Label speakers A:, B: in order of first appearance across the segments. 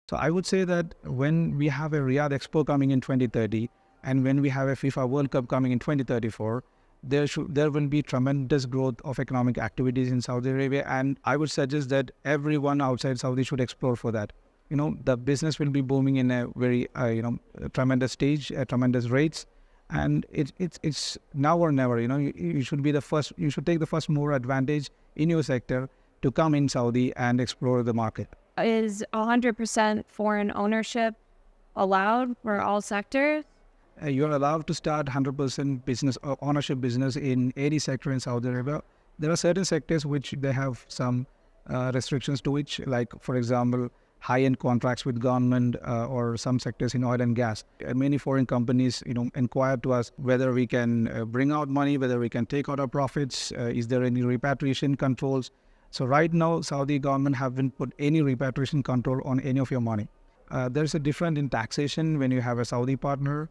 A: So I would say that when we have a Riyadh Expo coming in 2030 and when we have a FIFA World Cup coming in 2034, there will be tremendous growth of economic activities in Saudi Arabia, and I would suggest that everyone outside Saudi should explore for that. The business will be booming in a very tremendous stage, tremendous rates, and it's now or never. You should be the first. You should take the first mover advantage in your sector to come in Saudi and explore the market.
B: Is 100% foreign ownership allowed for all sectors?
A: You're allowed to start 100% business or ownership business in any sector in Saudi Arabia. There are certain sectors which they have some restrictions to which, like for example, high-end contracts with government or some sectors in oil and gas. Many foreign companies, inquire to us whether we can bring out money, whether we can take out our profits. Is there any repatriation controls? So right now, Saudi government haven't put any repatriation control on any of your money. There's a difference in taxation when you have a Saudi partner.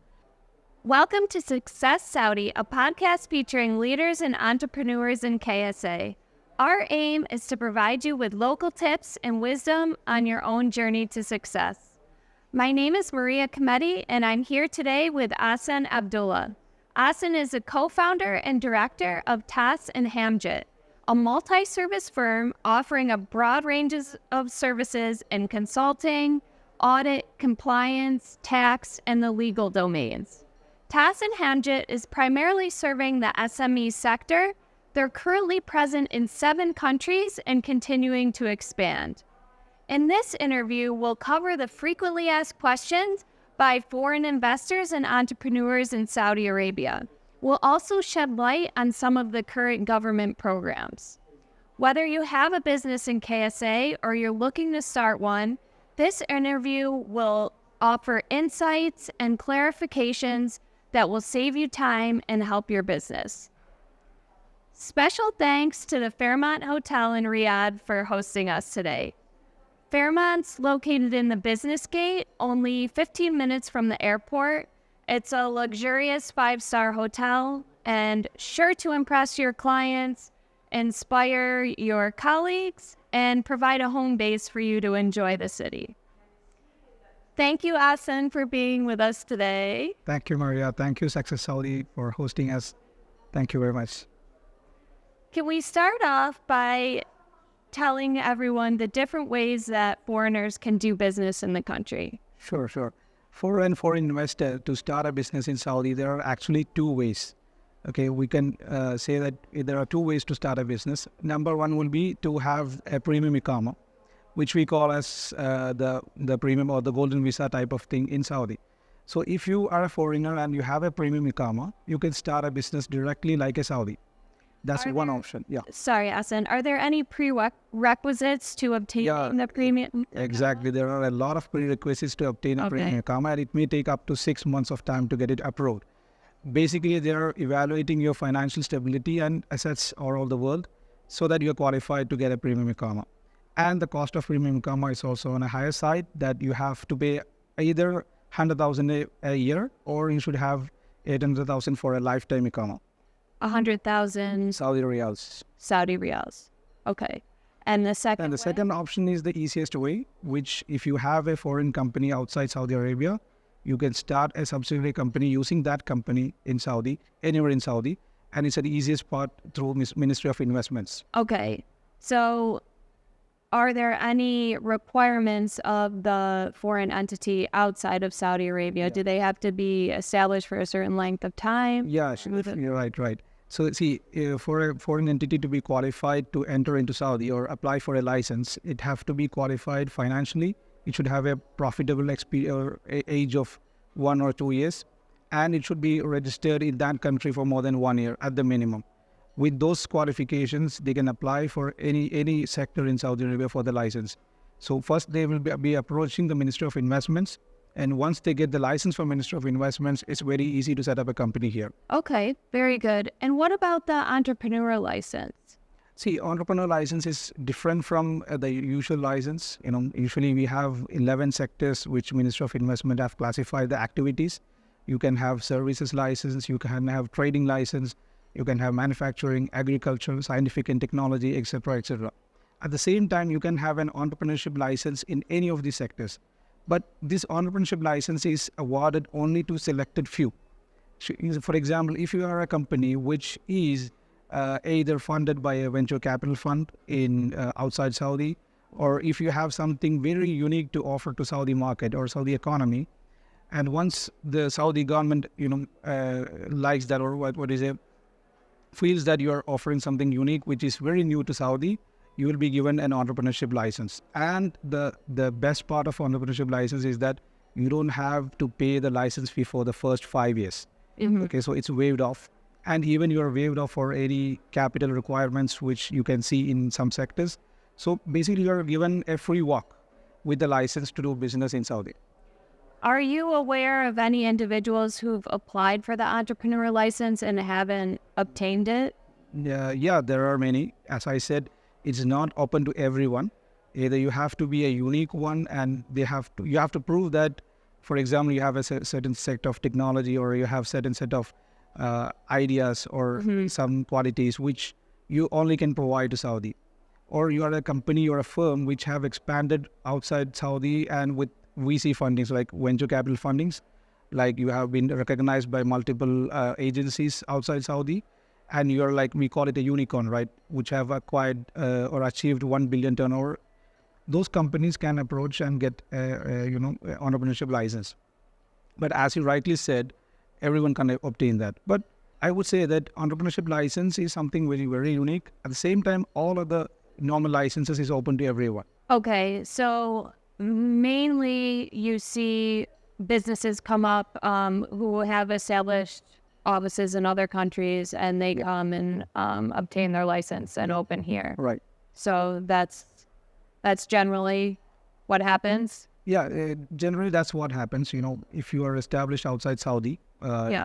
B: Welcome to Success Saudi, a podcast featuring leaders and entrepreneurs in KSA. Our aim is to provide you with local tips and wisdom on your own journey to success. My name is Maria Kamedi, and I'm here today with Ahsan Abdullah. Ahsan is a co-founder and director of Tass and Hamjit, a multi-service firm offering a broad range of services in consulting, audit, compliance, tax, and the legal domains. Tass and Hamjit is primarily serving the SME sector. They're currently present in 7 countries and continuing to expand. In this interview, we'll cover the frequently asked questions by foreign investors and entrepreneurs in Saudi Arabia. We'll also shed light on some of the current government programs. Whether you have a business in KSA or you're looking to start one, this interview will offer insights and clarifications that will save you time and help your business. Special thanks to the Fairmont Hotel in Riyadh for hosting us today. Fairmont's located in the Business Gate, only 15 minutes from the airport. It's a luxurious 5-star hotel and sure to impress your clients, inspire your colleagues, and provide a home base for you to enjoy the city. Thank you, Ahsan, for being with us today.
A: Thank you, Maria. Thank you, Success Saudi, for hosting us. Thank you very much.
B: Can we start off by telling everyone the different ways that foreigners can do business in the country?
A: Sure. For a foreign investor to start a business in Saudi, there are actually 2 ways. Okay, we can say that there are 2 ways to start a business. Number 1 will be to have a premium Iqama, which we call as the premium or the golden visa type of thing in Saudi. So if you are a foreigner and you have a premium Iqama, you can start a business directly like a Saudi. That's one option. Yeah.
B: Sorry, Ahsan. Are there any prerequisites to obtaining the premium?
A: Exactly. There are a lot of prerequisites to obtain a premium Iqama, and it may take up to 6 months of time to get it approved. Basically, they are evaluating your financial stability and assets all over the world so that you're qualified to get a premium Iqama. And the cost of premium Iqama is also on a higher side, that you have to pay either 100,000 a year or you should have 800,000 for a lifetime Iqama.
B: 100,000
A: Saudi riyals.
B: Saudi riyals. Okay. And the second
A: option is the easiest way, which if you have a foreign company outside Saudi Arabia, you can start a subsidiary company using that company in Saudi, anywhere in Saudi, and it's the easiest part through Ministry of Investments.
B: Okay. So are there any requirements of the foreign entity outside of Saudi Arabia? Yeah. Do they have to be established for a certain length of time?
A: Yeah, you're right. So see, for a foreign entity to be qualified to enter into Saudi or apply for a license, it have to be qualified financially. It should have a profitable age of 1 or 2 years, and it should be registered in that country for more than 1 year at the minimum. With those qualifications, they can apply for any sector in Saudi Arabia for the license. So first they will be approaching the Ministry of Investments, and once they get the license from Ministry of Investments, it's very easy to set up a company here.
B: Okay, very good. And what about the entrepreneurial license?
A: See, entrepreneurial license is different from the usual license. Usually we have 11 sectors which Ministry of Investment have classified the activities. You can have services license, you can have trading license, you can have manufacturing, agriculture, scientific and technology, etc., etc. At the same time, you can have an entrepreneurship license in any of these sectors. But this entrepreneurship license is awarded only to selected few. For example, if you are a company which is either funded by a venture capital fund in outside Saudi, or if you have something very unique to offer to Saudi market or Saudi economy, and once the Saudi government, likes that, or what is it, feels that you are offering something unique which is very new to Saudi, you will be given an entrepreneurship license. And the best part of entrepreneurship license is that you don't have to pay the license fee for the first 5 years. Okay, so it's waived off. And even you are waived off for any capital requirements which you can see in some sectors. So basically you are given a free walk with the license to do business in Saudi.
B: Are you aware of any individuals who've applied for the entrepreneur license and haven't obtained it?
A: Yeah, there are many. As I said, it's not open to everyone. Either you have to be a unique one, and you have to prove that, for example, you have a certain set of technology, or you have certain set of ideas or some qualities which you only can provide to Saudi. Or you are a company or a firm which have expanded outside Saudi and with VC fundings, like venture capital fundings, like you have been recognized by multiple agencies outside Saudi, and you're like, we call it a unicorn, right, which have acquired or achieved 1 billion turnover. Those companies can approach and get entrepreneurship license. But as you rightly said, everyone can obtain that. But I would say that entrepreneurship license is something very, very unique. At the same time, all of the normal licenses is open to everyone.
B: Okay, so mainly you see businesses come up who have established offices in other countries, and they come and obtain their license and open here.
A: Right.
B: So that's generally what happens.
A: Yeah, generally that's what happens. If you are established outside Saudi,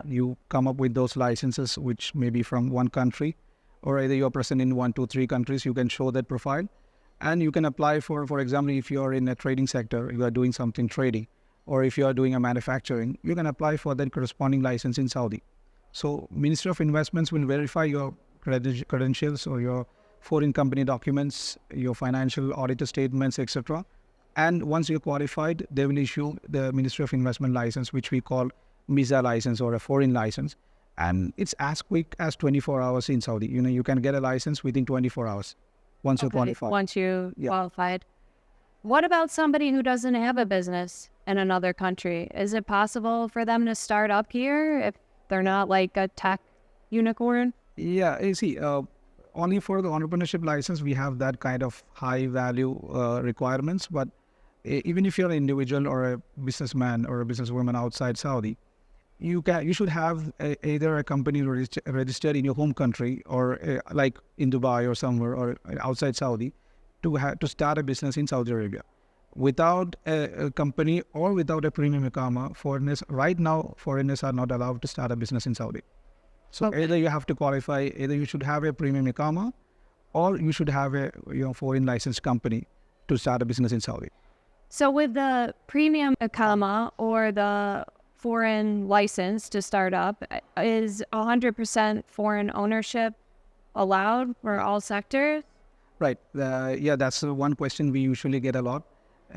A: you come up with those licenses, which may be from one country, or either you're present in 1, 2, 3 countries. You can show that profile, and you can apply for example, if you're in a trading sector, you are doing something trading, or if you are doing a manufacturing, you can apply for that corresponding license in Saudi. So Ministry of Investments will verify your credentials or your foreign company documents, your financial auditor statements, etc. And once you're qualified, they will issue the Ministry of Investment license, which we call MISA license or a foreign license. And it's as quick as 24 hours in Saudi. You can get a license within 24 hours once you're qualified.
B: Once you qualified. What about somebody who doesn't have a business in another country? Is it possible for them to start up here if they're not like a tech unicorn?
A: Yeah, you see, only for the entrepreneurship license, we have that kind of high value requirements. But even if you're an individual or a businessman or a businesswoman outside Saudi, you should have either a company registered in your home country, or like in Dubai or somewhere, or outside Saudi, to start a business in Saudi Arabia. Without a company or without a premium Iqama, foreigners are not allowed to start a business in Saudi. So either you have to qualify, either you should have a premium Iqama, or you should have a foreign licensed company to start a business in Saudi.
B: So with the premium Iqama or the foreign license to start up, is 100% foreign ownership allowed for all sectors?
A: Right. That's one question we usually get a lot.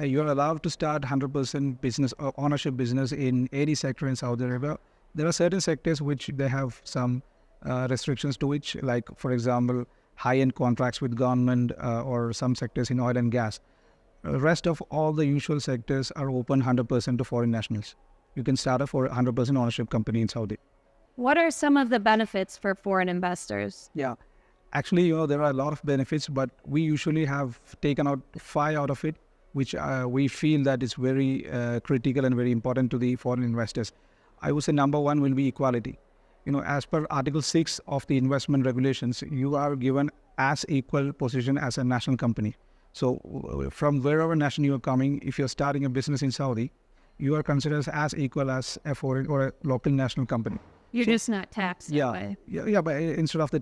A: You're allowed to start 100% business or ownership business in any sector in Saudi Arabia. There are certain sectors which they have some restrictions to which, like, for example, high-end contracts with government or some sectors in oil and gas. The rest of all the usual sectors are open 100% to foreign nationals. You can start a 100% ownership company in Saudi.
B: What are some of the benefits for foreign investors?
A: Yeah, actually, there are a lot of benefits, but we usually have taken out 5 out of it, which we feel that is very critical and very important to the foreign investors. I would say number 1 will be equality. As per Article 6 of the investment regulations, you are given as equal position as a national company. So from wherever nation you are coming, if you're starting a business in Saudi, you are considered as equal as a foreign or a local national company.
B: You're just not taxed that way.
A: Yeah, but instead of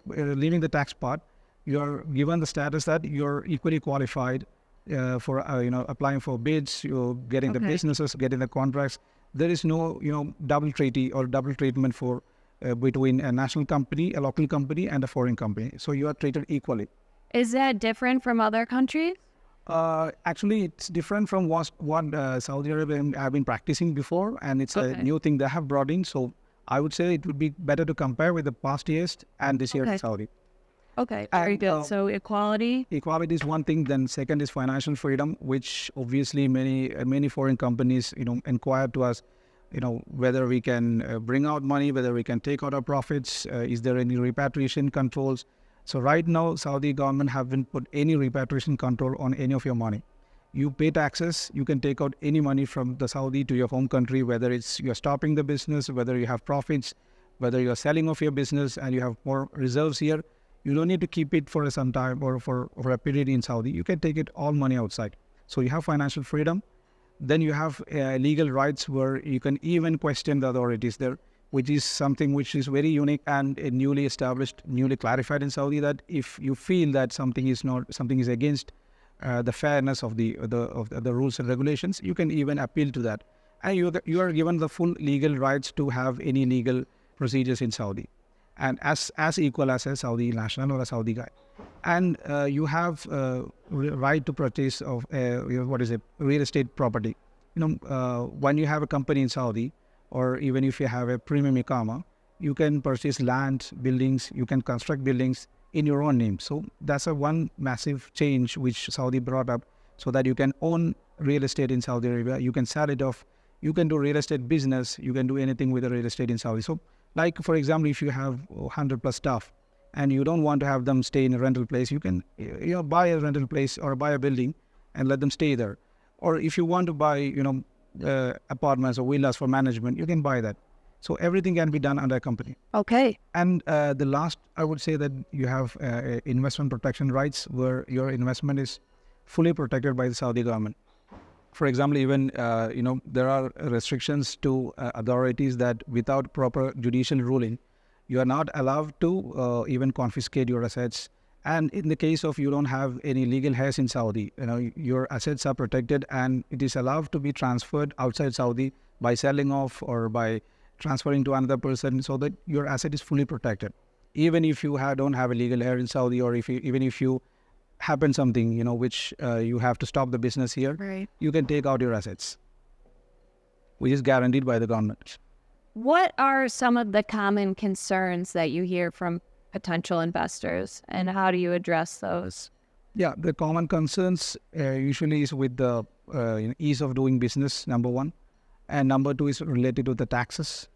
A: leaving the tax part, you are given the status that you're equally qualified for applying for bids, you're getting the businesses, getting the contracts. There is no double treaty or double treatment for between a national company, a local company, and a foreign company. So you are treated equally.
B: Is that different from other countries?
A: Actually, it's different from what Saudi Arabia have been practicing before, and it's a new thing they have brought in. So I would say it would be better to compare with the past years and this year in Saudi.
B: Okay, very good. So equality?
A: Equality is one thing. Then second is financial freedom, which obviously many foreign companies, inquire to us, whether we can bring out money, whether we can take out our profits, is there any repatriation controls? So right now, Saudi government haven't put any repatriation control on any of your money. You pay taxes, you can take out any money from the Saudi to your home country, whether it's you're stopping the business, whether you have profits, whether you're selling off your business and you have more reserves here. You don't need to keep it for some time or for a period in Saudi. You can take it all money outside. So you have financial freedom. Then you have legal rights where you can even question the authorities there, which is something which is very unique and newly established, newly clarified in Saudi, that if you feel that something is against the fairness of the rules and regulations, you can even appeal to that. And you are given the full legal rights to have any legal procedures in Saudi, and as equal as a Saudi national or a Saudi guy. And you have right to purchase of real estate property. When you have a company in Saudi, or even if you have a premium Iqama, you can purchase land, buildings, you can construct buildings in your own name. So that's one massive change which Saudi brought up, so that you can own real estate in Saudi Arabia, you can sell it off, you can do real estate business, you can do anything with the real estate in Saudi. So like, for example, if you have 100 plus staff and you don't want to have them stay in a rental place, you can buy a rental place or buy a building and let them stay there. Or if you want to buy, apartments or villas for management, you can buy that. So everything can be done under a company.
B: Okay.
A: And the last, I would say that you have investment protection rights, where your investment is fully protected by the Saudi government. For example, even, there are restrictions to authorities that without proper judicial ruling, you are not allowed to even confiscate your assets. And in the case of you don't have any legal heirs in Saudi, your assets are protected and it is allowed to be transferred outside Saudi by selling off or by transferring to another person, so that your asset is fully protected. Even if you don't have a legal heir in Saudi, or even if you happen something, which you have to stop the business here,
B: right,
A: you can take out your assets, which is guaranteed by the government.
B: What are some of the common concerns that you hear from potential investors, and how do you address those?
A: Yeah, the common concerns usually is with the ease of doing business, number one. And number two is related to the taxes.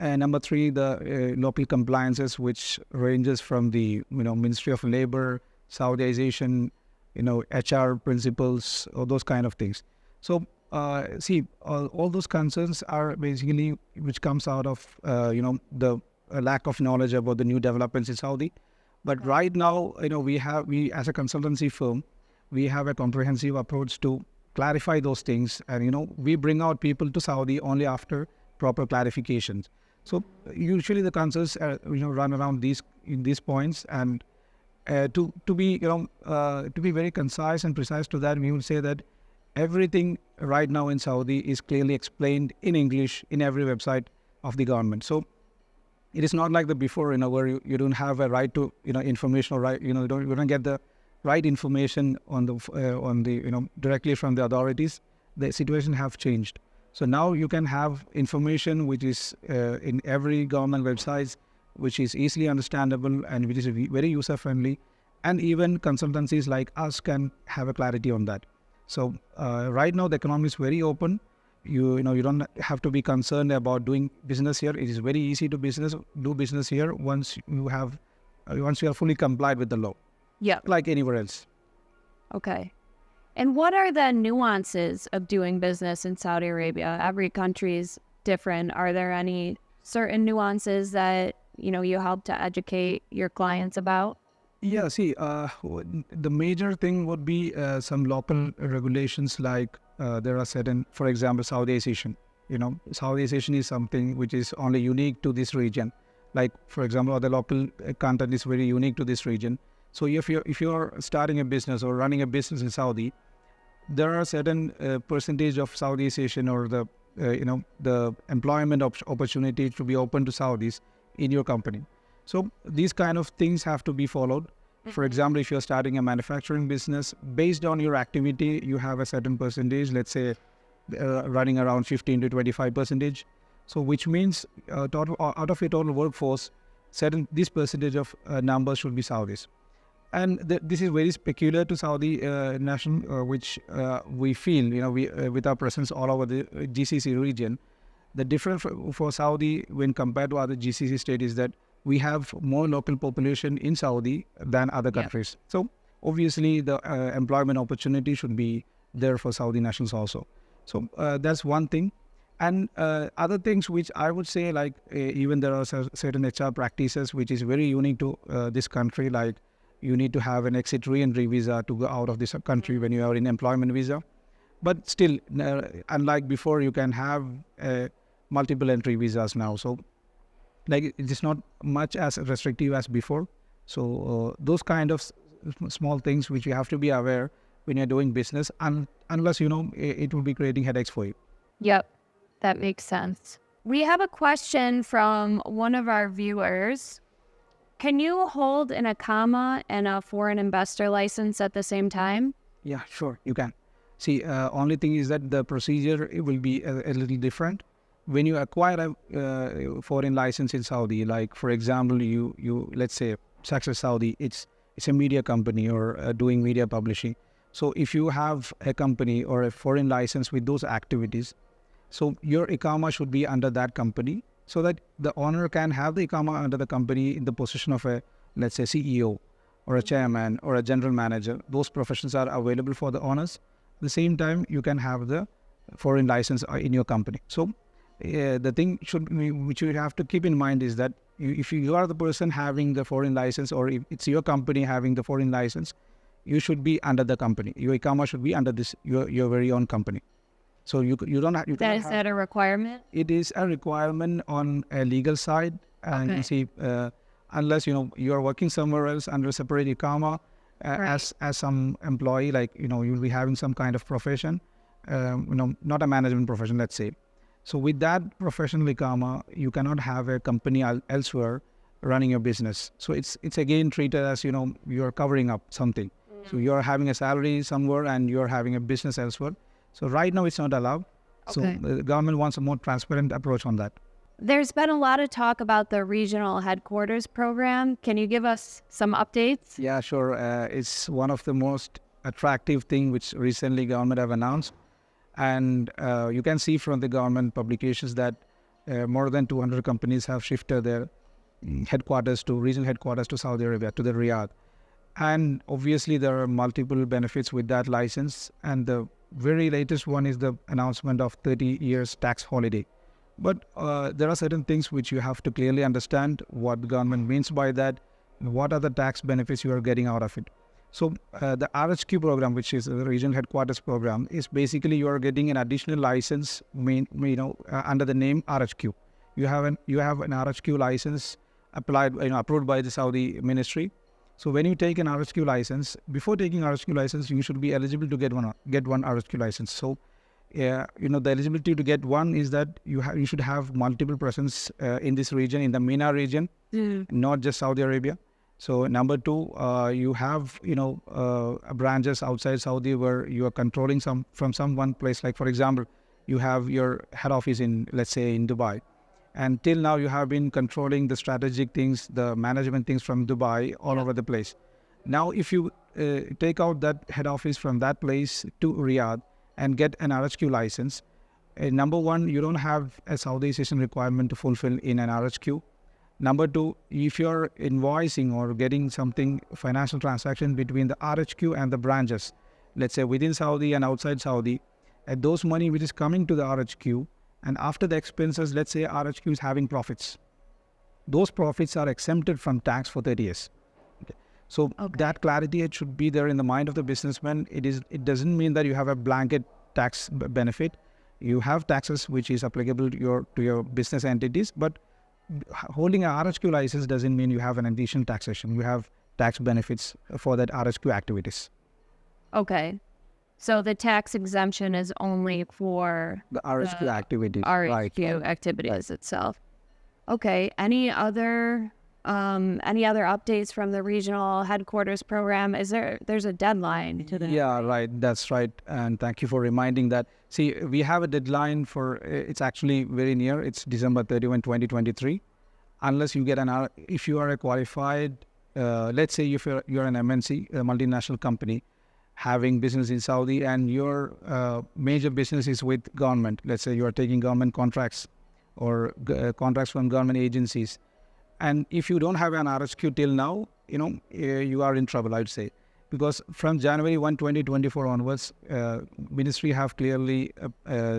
A: And number three, the local compliances, which ranges from the Ministry of Labor, Saudization, HR principles, or those kind of things. So all those concerns are basically which comes out of the lack of knowledge about the new developments in Saudi. But right now, we as a consultancy firm, we have a comprehensive approach to clarify those things, and we bring out people to Saudi only after proper clarifications. So usually the concerns run around these points, and to be very concise and precise to that, we would say that everything right now in Saudi is clearly explained in English in every website of the government. So it is not like the before, where you don't have a right to information, or right, you don't get the right information on the directly from the authorities. The situation have changed. So now you can have information which is in every government website, which is easily understandable and which is very user friendly, and even consultancies like us can have a clarity on that. So right now the economy is very open. You don't have to be concerned about doing business here. It is very easy to do business here once you are fully complied with the law.
B: Yeah.
A: Like anywhere else.
B: Okay. And what are the nuances of doing business in Saudi Arabia? Every country is different. Are there any certain nuances that, you help to educate your clients about?
A: Yeah, see, the major thing would be some local regulations, like there are certain, for example, Saudization. Saudization is something which is only unique to this region. Like, for example, the local content is very unique to this region. So if you're starting a business or running a business in Saudi, there are certain percentage of Saudization, or the employment opportunity to be open to Saudis in your company. So these kind of things have to be followed. For example, if you're starting a manufacturing business, based on your activity, you have a certain percentage, let's say running around 15 to 25 percentage. So which means total out of your total workforce, this percentage of numbers should be Saudis. And this is very peculiar to Saudi nation, which we feel, we with our presence all over the GCC region. The difference for Saudi when compared to other GCC states is that we have more local population in Saudi than other countries. So obviously the employment opportunity should be there for Saudi nationals also. So that's one thing. And other things which I would say, like even there are certain HR practices which is very unique to this country, like you need to have an exit re-entry visa to go out of this country when you are in employment visa. But still, unlike before, you can have multiple entry visas now. So like it is not much as restrictive as before. So those kind of small things which you have to be aware when you're doing business, unless, it will be creating headaches for you.
B: Yep, that makes sense. We have a question from one of our viewers. Can you hold an Iqama and a foreign investor license at the same time?
A: Yeah, sure, you can. See, only thing is that the procedure it will be a little different. When you acquire a foreign license in Saudi, like for example, you let's say Success Saudi, it's a media company or doing media publishing. So if you have a company or a foreign license with those activities, so your Iqama should be under that company, so that the owner can have the Iqama under the company in the position of a, let's say, CEO or a chairman or a general manager. Those professions are available for the owners. At the same time, you can have the foreign license in your company. So the thing which you have to keep in mind is that if you are the person having the foreign license, or if it's your company having the foreign license, you should be under the company. Your Iqama should be under your very own company. So you don't have...
B: Is that a requirement?
A: It is a requirement on a legal side. And you see, unless, you are working somewhere else under a separate Iqama, as some employee, like, you'll be having some kind of profession, not a management profession, let's say. So with that professional Iqama, you cannot have a company elsewhere running your business. So it's again treated as, you're covering up something. So you're having a salary somewhere and you're having a business elsewhere. So right now it's not allowed. So the government wants a more transparent approach on that.
B: There's been a lot of talk about the regional headquarters program. Can you give us some updates?
A: Yeah, sure. It's one of the most attractive thing which recently government have announced. And you can see from the government publications that more than 200 companies have shifted their regional headquarters to Saudi Arabia, to the Riyadh. And obviously there are multiple benefits with that license. And the very latest one is the announcement of 30 years tax holiday. But there are certain things which you have to clearly understand what the government means by that, and what are the tax benefits you are getting out of it. So the RHQ program, which is the regional headquarters program, is basically you are getting an additional license, under the name RHQ. You have an RHQ license applied, approved by the Saudi ministry. So when you take an RHQ license, before taking RHQ license, you should be eligible to get one RHQ license. So, the eligibility to get one is that you should have multiple presence in this region, in the MENA region, not just Saudi Arabia. So number two, you have branches outside Saudi where you are controlling from one place. Like for example, you have your head office in, let's say, in Dubai. And till now, you have been controlling the strategic things, the management things from Dubai all over the place. Now, if you take out that head office from that place to Riyadh and get an RHQ license, number one, you don't have a Saudization requirement to fulfill in an RHQ. Number two, if you're invoicing or getting something, financial transaction between the RHQ and the branches, let's say within Saudi and outside Saudi, those money which is coming to the RHQ, and after the expenses, let's say RHQ is having profits. Those profits are exempted from tax for 30 years. Okay. So that clarity, it should be there in the mind of the businessman. It doesn't mean that you have a blanket tax benefit. You have taxes which is applicable to your business entities, but holding an RHQ license doesn't mean you have an additional taxation. You have tax benefits for that RHQ activities.
B: Okay. So the tax exemption is only for
A: the RHQ activities.
B: RHQ activities itself. Okay. Any other Any other updates from the regional headquarters program? There's a deadline to that?
A: Yeah, right. That's right. And thank you for reminding that. See, we have a deadline for, it's actually very near. It's December 31, 2023. Unless you get if you are a qualified, let's say if you're an MNC, a multinational company, having business in Saudi and your major business is with government. Let's say you are taking government contracts or contracts from government agencies. And if you don't have an RSQ till now, you are in trouble, I'd say. Because from January 1, 2024 onwards, ministry have clearly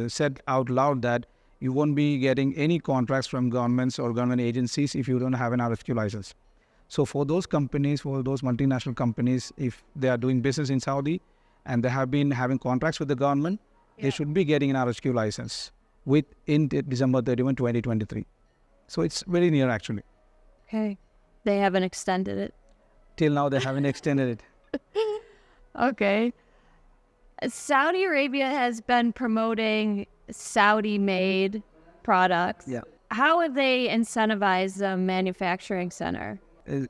A: said out loud that you won't be getting any contracts from governments or government agencies if you don't have an RSQ license. So for those companies, for those multinational companies, if they are doing business in Saudi and they have been having contracts with the government, they should be getting an RSQ license in December 31, 2023. So it's very near actually.
B: Okay. They haven't extended it.
A: Till now, they haven't extended it.
B: Okay. Saudi Arabia has been promoting Saudi-made products.
A: Yeah.
B: How have they incentivized the manufacturing center?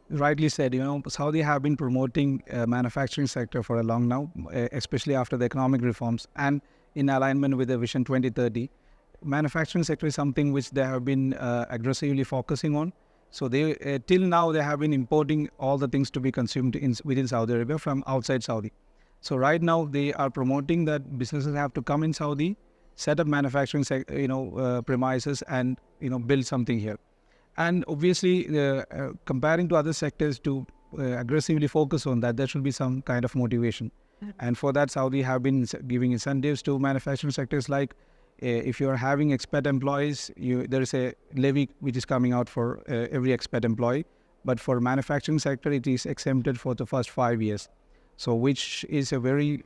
A: Rightly said, Saudi have been promoting manufacturing sector for a long now, especially after the economic reforms and in alignment with the Vision 2030. Manufacturing sector is something which they have been aggressively focusing on. So they till now they have been importing all the things to be consumed within Saudi Arabia from outside Saudi. So right now they are promoting that businesses have to come in Saudi, set up manufacturing premises and build something here. And obviously comparing to other sectors to aggressively focus on that, there should be some kind of motivation. And for that, Saudi have been giving incentives to manufacturing sectors like if you are having expat employees, there is a levy which is coming out for every expat employee. But for manufacturing sector, it is exempted for the first 5 years. So which is a very,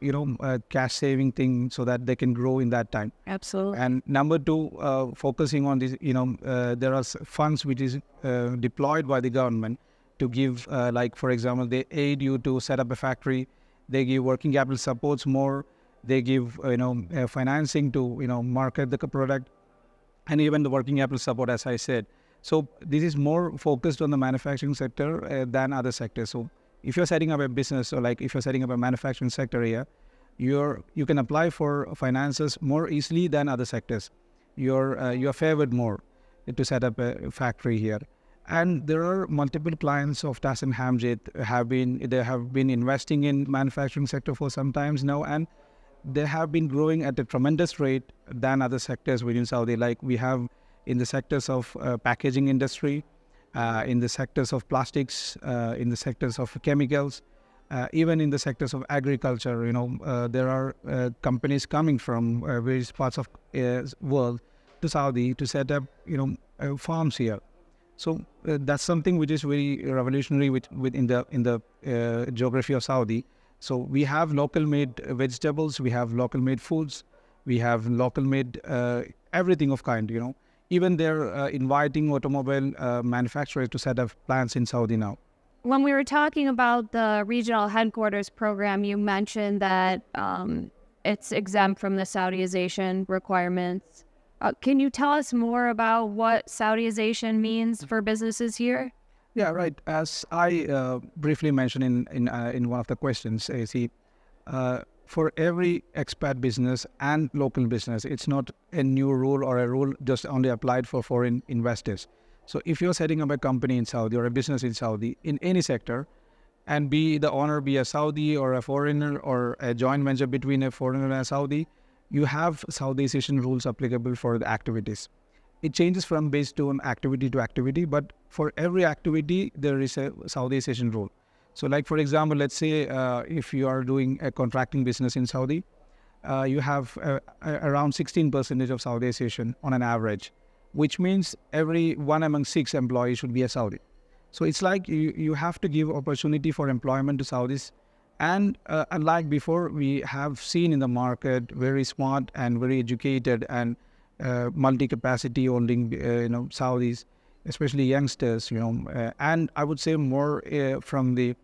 A: cash saving thing so that they can grow in that time.
B: Absolutely.
A: And number two, focusing on this, there are funds which is deployed by the government to give, like, for example, they aid you to set up a factory. They give working capital supports more. They give, financing to, market the product, and even the working capital support, as I said. So this is more focused on the manufacturing sector than other sectors. So if you're setting up a business, or like if you're setting up a manufacturing sector here, you can apply for finances more easily than other sectors. You're favored more to set up a factory here. And there are multiple clients of Tass and Hamjit they have been investing in manufacturing sector for some times now, and they have been growing at a tremendous rate than other sectors within Saudi. Like we have in the sectors of packaging industry, in the sectors of plastics, in the sectors of chemicals, even in the sectors of agriculture. There are companies coming from various parts of world to Saudi to set up farms here. So that's something which is very revolutionary within the geography of Saudi. So we have local-made vegetables, we have local-made foods, we have local-made everything of kind. Even they're inviting automobile manufacturers to set up plants in Saudi now.
B: When we were talking about the regional headquarters program, you mentioned that it's exempt from the Saudization requirements. Can you tell us more about what Saudization means for businesses here?
A: Yeah, right. As I briefly mentioned in one of the questions, for every expat business and local business, it's not a new rule or a rule just only applied for foreign investors. So if you're setting up a company in Saudi or a business in Saudi in any sector, and be the owner be a Saudi or a foreigner or a joint venture between a foreigner and a Saudi, you have Saudization rules applicable for the activities. It changes from based on activity to activity, but for every activity, there is a Saudization rule. So like, for example, let's say if you are doing a contracting business in Saudi, you have around 16% of Saudization on an average, which means every 1 among 6 employees should be a Saudi. So it's like you have to give opportunity for employment to Saudis. And unlike before, we have seen in the market very smart and very educated and multi-capacity holding, Saudis, especially youngsters, and I would say more from the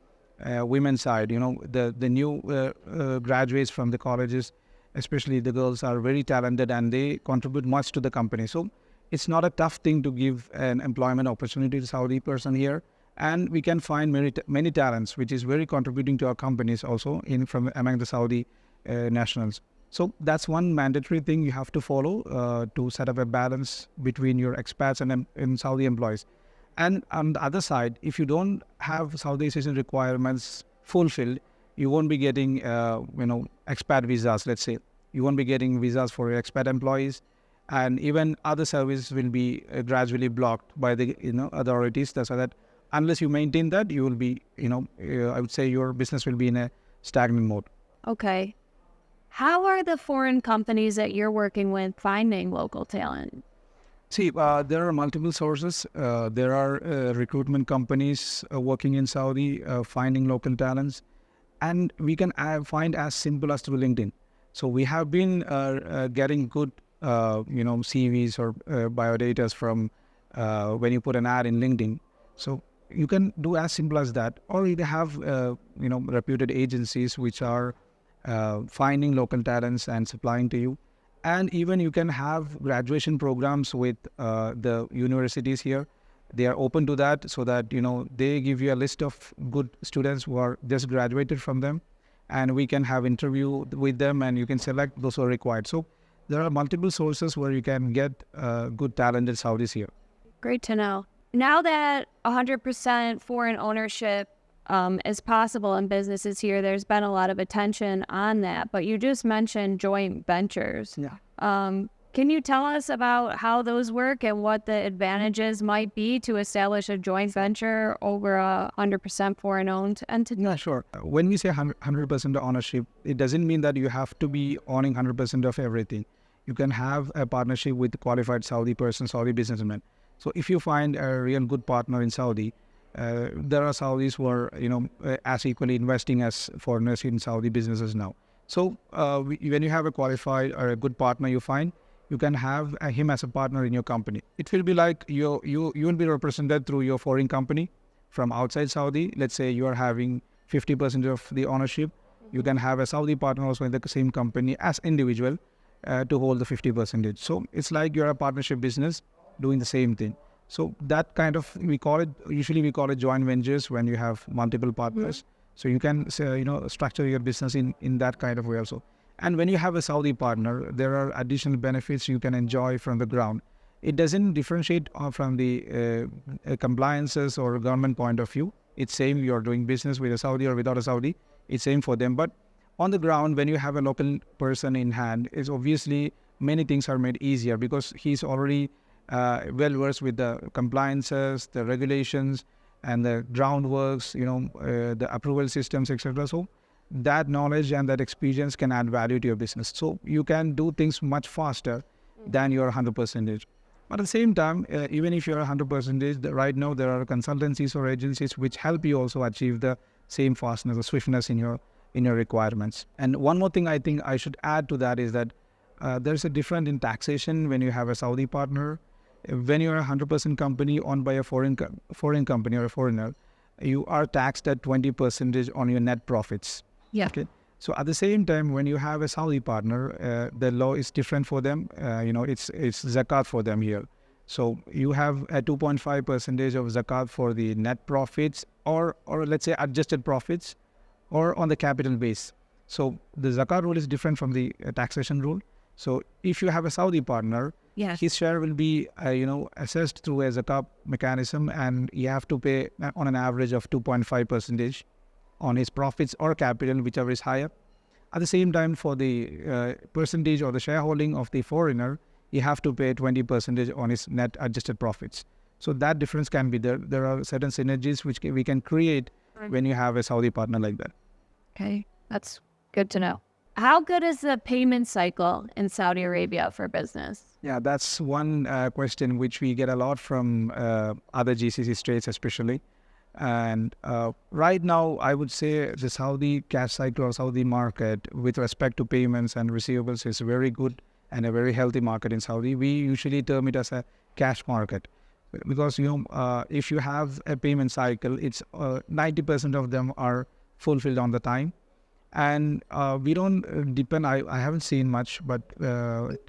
A: women's side, the new graduates from the colleges, especially the girls, are very talented and they contribute much to the company. So it's not a tough thing to give an employment opportunity to Saudi person here. and we can find many talents, which is very contributing to our companies also from among the Saudi nationals. So that's one mandatory thing you have to follow to set up a balance between your expats and Saudi employees. And on the other side, if you don't have Saudization requirements fulfilled, you won't be getting expat visas. Let's say you won't be getting visas for your expat employees, and even other services will be gradually blocked by the authorities. So that unless you maintain that, you will be I would say your business will be in a stagnant mode.
B: Okay. How are the foreign companies that you're working with finding local talent?
A: See, there are multiple sources. There are recruitment companies working in Saudi, finding local talents, and we can find as simple as through LinkedIn. So we have been getting good, CVs or biodatas from when you put an ad in LinkedIn. So you can do as simple as that, or you have reputed agencies which are finding local talents and supplying to you. And even you can have graduation programs with the universities here. They are open to that, so that they give you a list of good students who are just graduated from them, and we can have interview with them, and you can select those who are required. So there are multiple sources where you can get good talented Saudis here.
B: Great to know. Now that 100% foreign ownership is possible in businesses here, there's been a lot of attention on that. But you just mentioned joint ventures.
A: Yeah.
B: Can you tell us about how those work and what the advantages might be to establish a joint venture over a 100% foreign-owned entity?
A: Yeah, sure. When we say 100% ownership, it doesn't mean that you have to be owning 100% of everything. You can have a partnership with qualified Saudi person, Saudi businessman. So if you find a real good partner in Saudi, there are Saudis who are, as equally investing as foreigners in Saudi businesses now. So when you have a qualified or a good partner you find, you can have him as a partner in your company. It will be like you will be represented through your foreign company from outside Saudi. Let's say you are having 50% of the ownership. You can have a Saudi partner also in the same company as individual to hold the 50%. So it's like you're a partnership business doing the same thing. So that kind of, usually we call it joint ventures when you have multiple partners. So you can structure your business in that kind of way also. And when you have a Saudi partner, there are additional benefits you can enjoy from the ground. It doesn't differentiate from the compliances or government point of view. It's same, you're doing business with a Saudi or without a Saudi. It's same for them. But on the ground, when you have a local person in hand, it's obviously many things are made easier because he's already well versed with the compliances, the regulations, and the groundworks, the approval systems, etc. So that knowledge and that experience can add value to your business. So you can do things much faster than your 100%. But at the same time, even if you're 100%, right now there are consultancies or agencies which help you also achieve the same fastness or swiftness in your requirements. And one more thing I think I should add to that is that there's a difference in taxation when you have a Saudi partner. When you're a 100% company owned by a foreign company or a foreigner, you are taxed at 20% on your net profits.
B: Yeah.
A: Okay. So at the same time, when you have a Saudi partner, the law is different for them. It's zakat for them here. So you have a 2.5% of zakat for the net profits, or let's say adjusted profits, or on the capital base. So the zakat rule is different from the taxation rule. So if you have a Saudi partner, his share will be assessed through a zakat mechanism, and you have to pay on an average of 2.5% on his profits or capital, whichever is higher. At the same time, for the percentage or the shareholding of the foreigner, you have to pay 20% on his net adjusted profits. So that difference can be there. There are certain synergies which we can create when you have a Saudi partner like that.
B: Okay, that's good to know. How good is the payment cycle in Saudi Arabia for business?
A: Yeah, that's one question which we get a lot from other GCC states especially. And right now, I would say the Saudi cash cycle or Saudi market with respect to payments and receivables is very good and a very healthy market in Saudi. We usually term it as a cash market because, if you have a payment cycle, it's 90% of them are fulfilled on the time. And we don't depend, I haven't seen much, but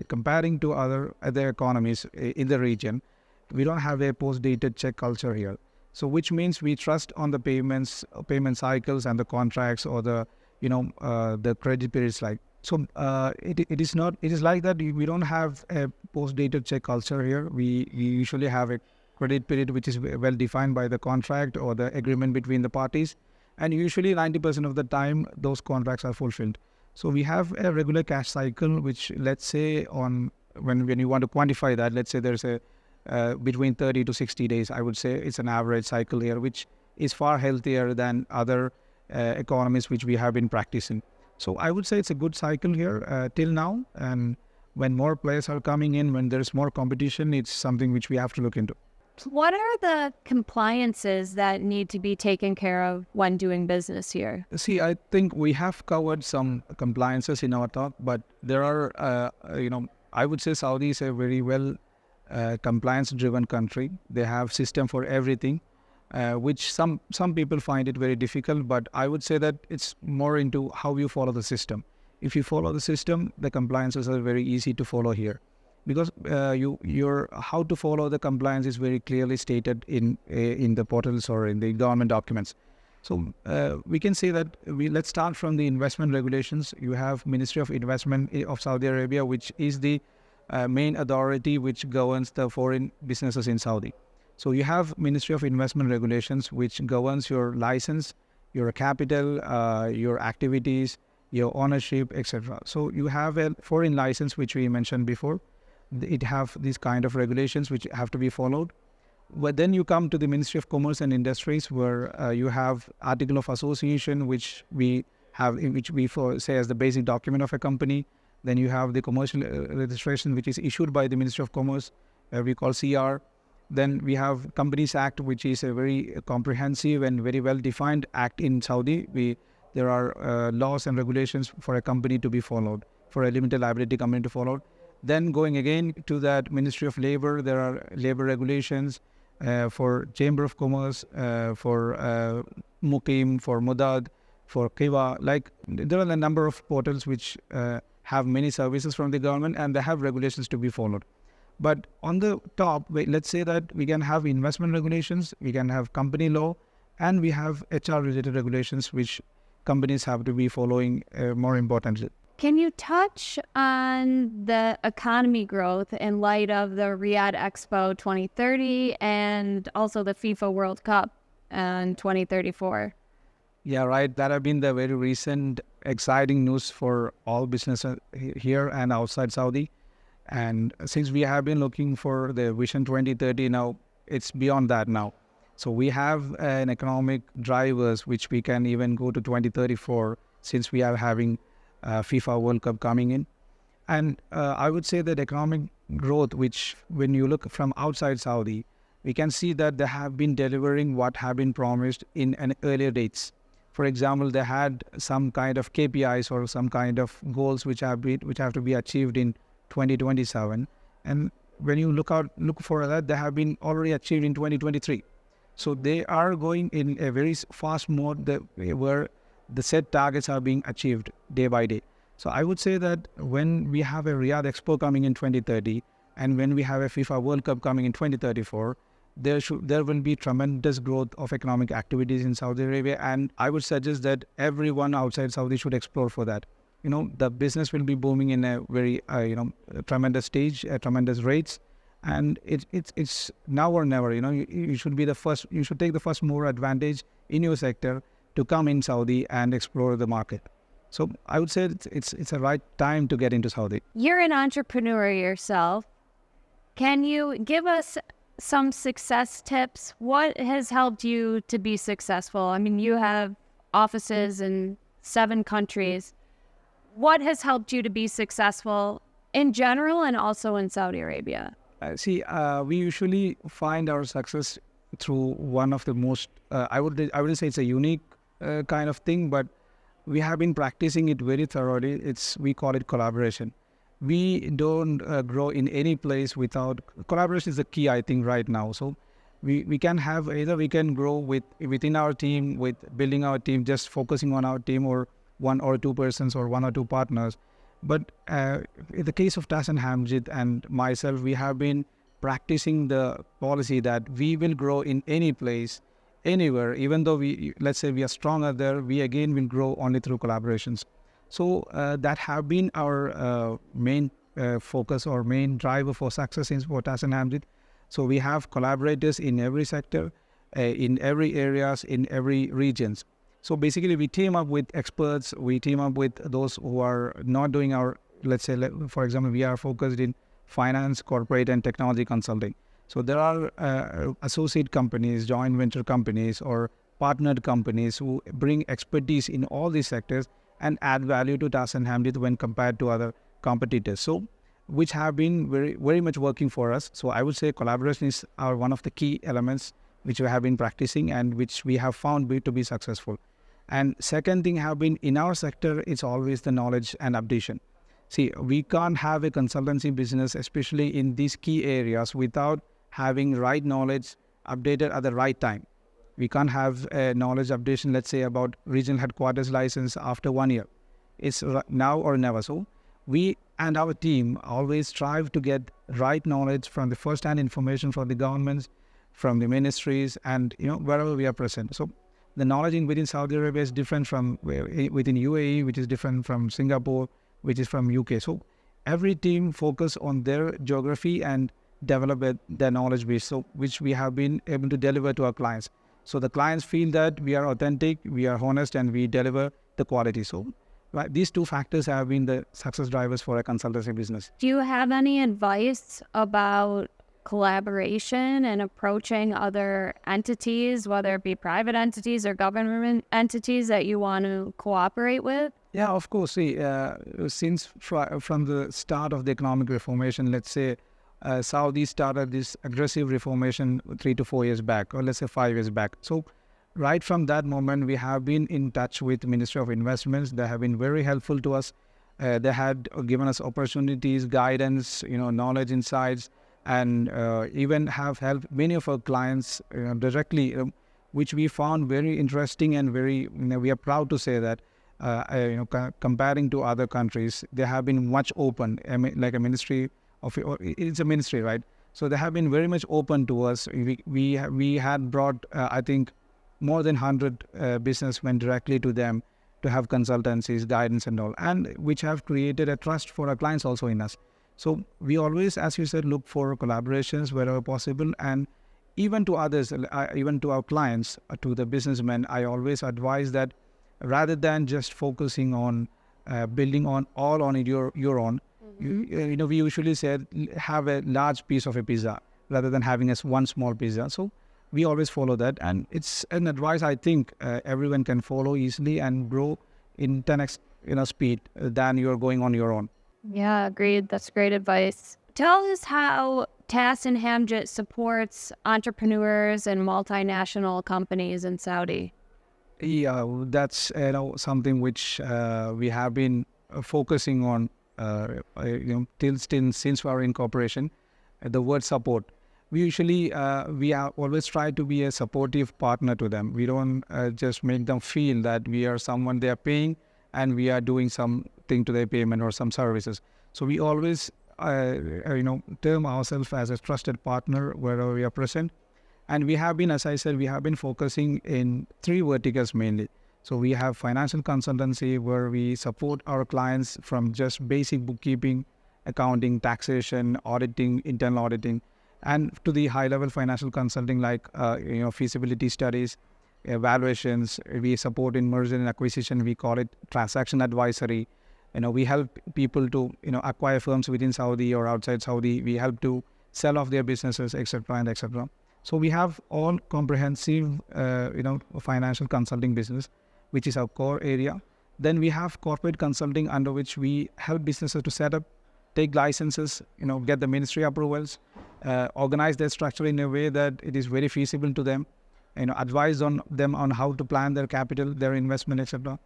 A: comparing to other economies in the region, we don't have a post-dated check culture here. So which means we trust on the payment cycles and the contracts or the credit periods like. So it is not, it is like that we don't have a post-dated check culture here. We usually have a credit period which is well defined by the contract or the agreement between the parties. And usually 90% of the time those contracts are fulfilled. So we have a regular cash cycle, which let's say on when you want to quantify that, let's say there's a between 30 to 60 days, I would say it's an average cycle here, which is far healthier than other economies which we have been practicing. So I would say it's a good cycle here till now. And when more players are coming in, when there's more competition, it's something which we have to look into.
B: What are the compliances that need to be taken care of when doing business here?
A: See, I think we have covered some compliances in our talk, but there are, I would say Saudi is a very well compliance-driven country. They have system for everything, which some people find it very difficult, but I would say that it's more into how you follow the system. If you follow the system, the compliances are very easy to follow here. Because your how to follow the compliance is very clearly stated in the portals or in the government documents. So we can say that let's start from the investment regulations. You have Ministry of Investment of Saudi Arabia, which is the main authority which governs the foreign businesses in Saudi. So you have Ministry of Investment regulations, which governs your license, your capital, your activities, your ownership, etc. So you have a foreign license, which we mentioned before. It have these kind of regulations which have to be followed. But then you come to the Ministry of Commerce and Industries, where you have Article of Association, which we have, which we say as the basic document of a company. Then you have the commercial registration, which is issued by the Ministry of Commerce, we call CR. Then we have Companies Act, which is a very comprehensive and very well defined act in Saudi. There are laws and regulations for a company to be followed, for a limited liability company to follow. Then going again to that Ministry of Labor, there are labor regulations for Chamber of Commerce, for Mukim, for Mudad, for Kiwa. Like there are a number of portals which have many services from the government, and they have regulations to be followed. But on the top, let's say that we can have investment regulations, we can have company law, and we have HR related regulations which companies have to be following more importantly.
B: Can you touch on the economy growth in light of the Riyadh Expo 2030 and also the FIFA World Cup in 2034?
A: Yeah, right. That have been the very recent exciting news for all businesses here and outside Saudi. And since we have been looking for the Vision 2030 now, it's beyond that now. So we have an economic drivers which we can even go to 2034, since we are having FIFA World Cup coming in. And I would say that economic growth, which when you look from outside Saudi, we can see that they have been delivering what have been promised in an earlier dates. For example, they had some kind of KPIs or some kind of goals which have to be achieved in 2027. And when you look for that, they have been already achieved in 2023. So they are going in a very fast mode where the set targets are being achieved day by day. So I would say that when we have a Riyadh Expo coming in 2030 and when we have a FIFA World Cup coming in 2034, there will be tremendous growth of economic activities in Saudi Arabia. And I would suggest that everyone outside Saudi should explore for that. The business will be booming in a very, tremendous stage, tremendous rates. And it's now or never. You should be the first. You should take the first mover advantage in your sector to come in Saudi and explore the market. So I would say it's a right time to get into Saudi.
B: You're an entrepreneur yourself. Can you give us some success tips? What has helped you to be successful? I mean, you have offices in 7 countries. What has helped you to be successful in general and also in Saudi Arabia?
A: We usually find our success through one of the most, I wouldn't say it's a unique kind of thing, but we have been practicing it very thoroughly. We call it collaboration. We don't grow in any place without collaboration. Is the key, I think, right now. So we can have either we can grow within our team, with building our team, just focusing on our team, or 1 or 2 persons or 1 or 2 partners. But in the case of Tass and Hamjit and myself, we have been practicing the policy that we will grow in any place anywhere, even though let's say we are stronger there, we again will grow only through collaborations. So that have been our main focus or main driver for success in Tass and Hamjit. So we have collaborators in every sector, in every areas, in every regions. So basically we team up with experts, we team up with those who are not doing our, let's say, for example, we are focused in finance, corporate and technology consulting. So there are associate companies, joint venture companies or partnered companies who bring expertise in all these sectors and add value to Tass and Hamjit when compared to other competitors. So which have been very, very much working for us. So I would say collaboration is one of the key elements which we have been practicing and which we have found to be successful. And second thing have been in our sector, it's always the knowledge and updation. See, we can't have a consultancy business, especially in these key areas, without having right knowledge updated at the right time. We can't have a knowledge updation, let's say, about regional headquarters license after 1 year. It's now or never. So we and our team always strive to get right knowledge from the first-hand information from the governments, from the ministries, and wherever we are present. So the knowledge within Saudi Arabia is different from within UAE, which is different from Singapore, which is from UK. So every team focus on their geography and develop their knowledge base, so which we have been able to deliver to our clients. So the clients feel that we are authentic, we are honest, and we deliver the quality. So these two factors have been the success drivers for a consultancy business.
B: Do you have any advice about collaboration and approaching other entities, whether it be private entities or government entities that you want to cooperate with?
A: Yeah, of course. See, since from the start of the economic reformation, let's say Saudi started this aggressive reformation 3 to 4 years back, or let's say 5 years back. So right from that moment, we have been in touch with Ministry of Investments. They have been very helpful to us. They had given us opportunities, guidance, knowledge, insights, and even have helped many of our clients directly, which we found very interesting and very, we are proud to say that, comparing to other countries, they have been much open, like a ministry of, it's a ministry, right? So they have been very much open to us. We had brought, I think, more than 100 businessmen directly to them to have consultancies, guidance and all, and which have created a trust for our clients also in us. So we always, as you said, look for collaborations wherever possible, and even to others, even to our clients, to the businessmen, I always advise that rather than just focusing on building on your own, we usually say have a large piece of a pizza rather than having one small pizza. So we always follow that, and it's an advice I think everyone can follow easily and grow in 10x speed than you're going on your own.
B: Yeah, agreed. That's great advice. Tell us how Tass and Hamjit supports entrepreneurs and multinational companies in Saudi.
A: Yeah, that's something which we have been focusing on since our incorporation. The word support. We usually we always try to be a supportive partner to them. We don't just make them feel that we are someone they are paying and we are doing something to their payment or some services. So we always term ourselves as a trusted partner wherever we are present. And we have been, as I said, we have been focusing in 3 verticals mainly. So we have financial consultancy, where we support our clients from just basic bookkeeping, accounting, taxation, auditing, internal auditing, and to the high-level financial consulting like feasibility studies, evaluations. We support in merger and acquisition. We call it transaction advisory. We help people to acquire firms within Saudi or outside Saudi. We help to sell off their businesses, etc. and etc. So we have all comprehensive financial consulting business, which is our core area. Then we have corporate consulting, under which we help businesses to set up, take licenses, get the ministry approvals, organize their structure in a way that it is very feasible to them, advise on them on how to plan their capital, their investment, etc.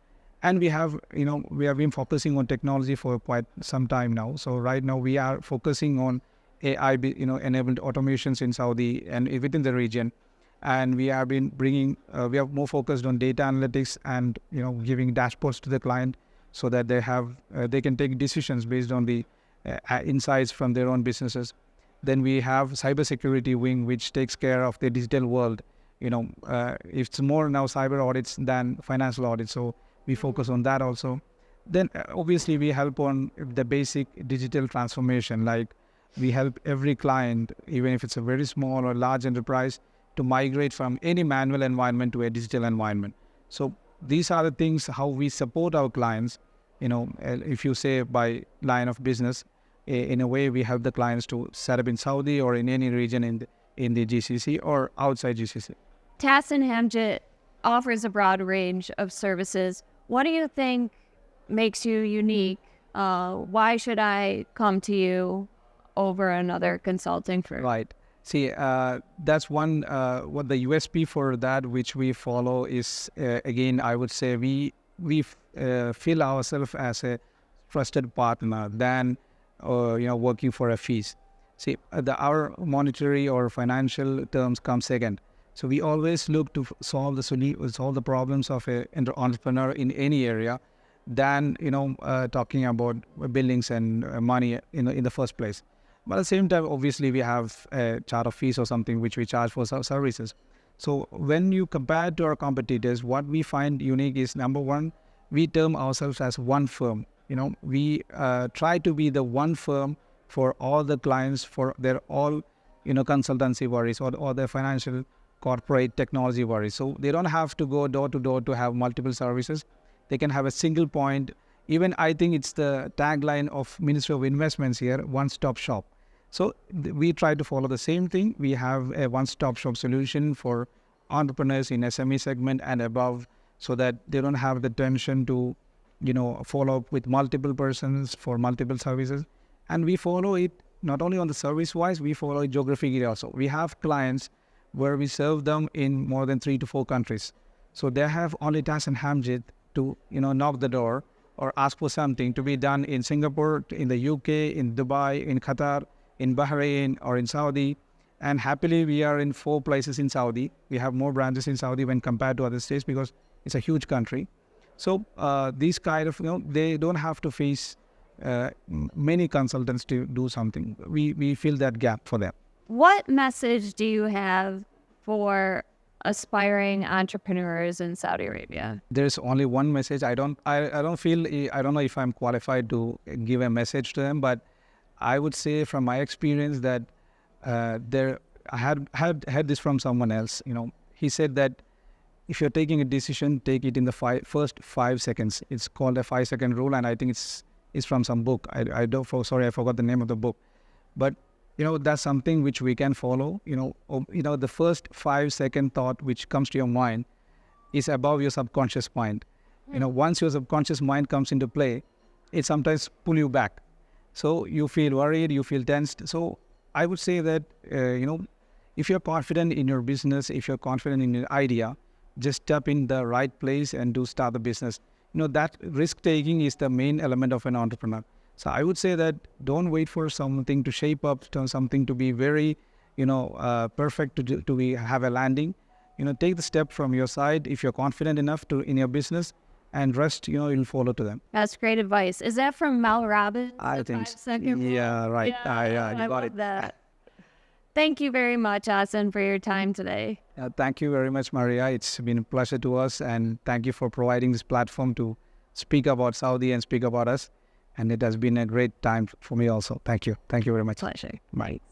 A: And we have been focusing on technology for quite some time now. So right now we are focusing on AI, enabled automations in Saudi and within the region. And we have been bringing, we are more focused on data analytics and, giving dashboards to the client so that they can take decisions based on the insights from their own businesses. Then we have cybersecurity wing, which takes care of the digital world, It's more now cyber audits than financial audits. So we focus on that also. Then obviously we help on the basic digital transformation. Like we help every client, even if it's a very small or large enterprise, to migrate from any manual environment to a digital environment. So these are the things how we support our clients. If you say by line of business, in a way we help the clients to set up in Saudi or in any region in the GCC or outside GCC.
B: Tass and Hamjit offers a broad range of services. What do you think makes you unique? Why should I come to you over another consulting firm?
A: Right. See, that's one, what the USP for that which we follow is, again, I would say we feel ourselves as a trusted partner than, working for a fees. See, our monetary or financial terms come second. So we always look to solve the problems of an entrepreneur in any area than, talking about billings and money in the first place. But at the same time, obviously, we have a chart of fees or something which we charge for services. So when you compare to our competitors, what we find unique is, number one, we term ourselves as one firm. We try to be the one firm for all the clients, for their all, consultancy worries or their financial, corporate, technology worries. So they don't have to go door to door to have multiple services. They can have a single point. Even I think it's the tagline of Ministry of Investments here, one-stop shop. So we try to follow the same thing. We have a one-stop shop solution for entrepreneurs in SME segment and above, so that they don't have the tension to, follow up with multiple persons for multiple services. And we follow it not only on the service-wise, we follow it geographically also. We have clients where we serve them in more than 3 to 4 countries. So they have only Tass and Hamjit to, knock the door or ask for something to be done in Singapore, in the UK, in Dubai, in Qatar, in Bahrain, or in Saudi. And happily, we are in 4 places in Saudi. We have more branches in Saudi when compared to other states because it's a huge country. So these kind of, they don't have to face many consultants to do something. We fill that gap for them.
B: What message do you have for aspiring entrepreneurs in Saudi Arabia?
A: There's only one message. I don't know if I'm qualified to give a message to them, but I would say from my experience that I had heard this from someone else. He said that if you're taking a decision, take it in the first 5 seconds. It's called a 5-second rule, and I think it's from some book. I forgot the name of the book, but that's something which we can follow. The first 5-second thought which comes to your mind is above your subconscious mind. Once your subconscious mind comes into play, it sometimes pull you back. So you feel worried, you feel tensed. So I would say that, if you're confident in your business, if you're confident in your idea, just step in the right place and do start the business. That risk taking is the main element of an entrepreneur. So I would say that don't wait for something to shape up, to something to be very, perfect to have a landing. Take the step from your side if you're confident enough in your business, and rest, you'll follow to them.
B: That's great advice. Is that from Mel Robbins?
A: I think so.
B: 5-second rule?
A: Yeah, right.
B: Yeah,
A: You
B: I
A: got
B: love
A: it.
B: that. Thank you very much, Ahsan, for your time today.
A: Thank you very much, Maria. It's been a pleasure to us, and thank you for providing this platform to speak about Saudi and speak about us. And it has been a great time for me also. Thank you. Thank you very much.
B: Pleasure.
A: Bye.